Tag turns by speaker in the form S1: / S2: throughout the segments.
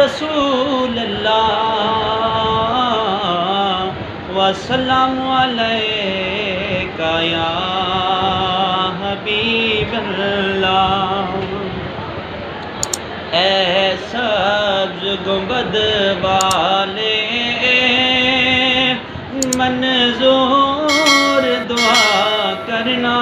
S1: رسول اللہ والسلام علیکہ یا حبیب اللہ۔ اے سبز گنبد والے منظور دعا کرنا،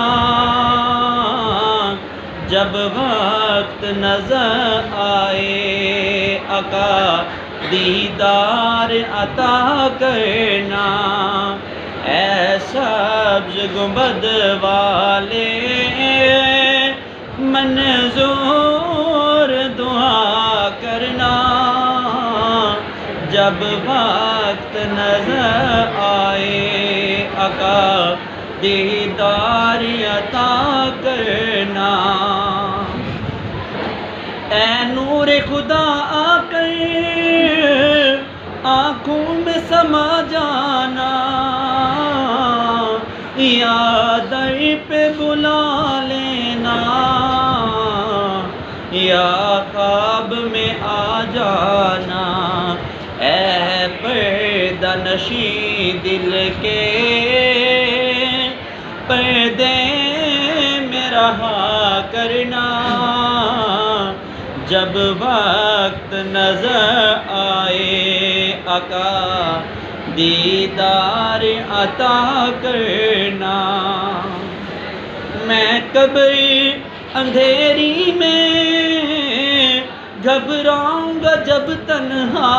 S1: جب وقت نظر آئے آقا دیدار عطا کرنا۔ اے سبز گنبد والے منظور دعا کرنا، جب وقت نظر آئے آقا دیدار عطا کرنا۔ اے نور خدا آ کر آنکھوں میں سما جانا، یا در پہ بلا لینا، یا خواب میں آ جانا۔ اے پردہ نشیں دل کے پردے میں رہا کرنا، جب وقت نظر آئے آقا دیدار عطا کرنا۔ میں قبر اندھیری میں گھبراؤں گا جب تنہا،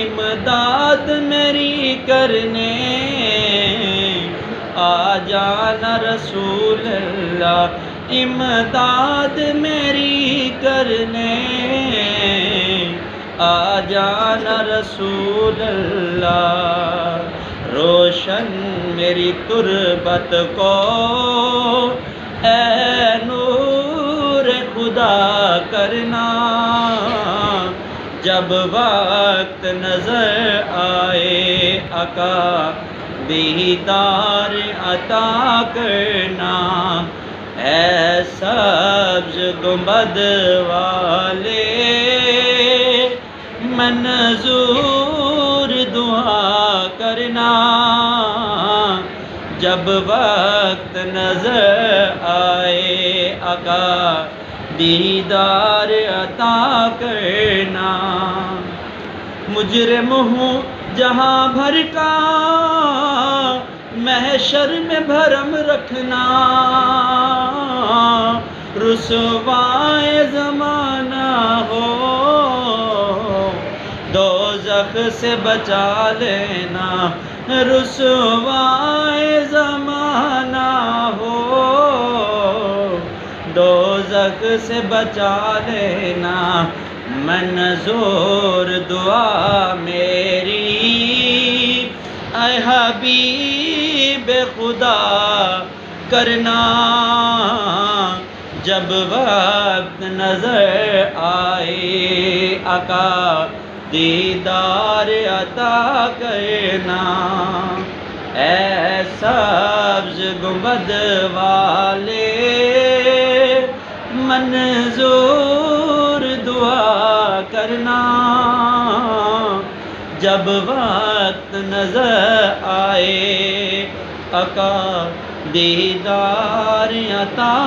S1: امداد میری کرنے آ جانا رسول اللہ، امداد میری کرنے آ جانا رسول اللہ۔ روشن میری تربت کو اے نور خدا کرنا، جب وقت نظر آئے آقا دیدار عطا کرنا۔ اے سبز گنبد والے منظور دعا کرنا، جب وقت نظر آئے آقا دیدار عطا کرنا۔ مجرم ہوں جہاں بھر کا محشر میں بھرم رکھنا، رسوائے زمانہ ہو دوزخ سے بچا لینا، رسوائے زمانہ ہو دوزخ سے بچا لینا۔ منظور دعا میری اے حبیب خدا کرنا، جب وقت نظر آئے آقا دیدار عطا کرنا۔ اے سبز گنبد والے منظور دعا کرنا، جب وقت نظر آئے آقا دیدار عطا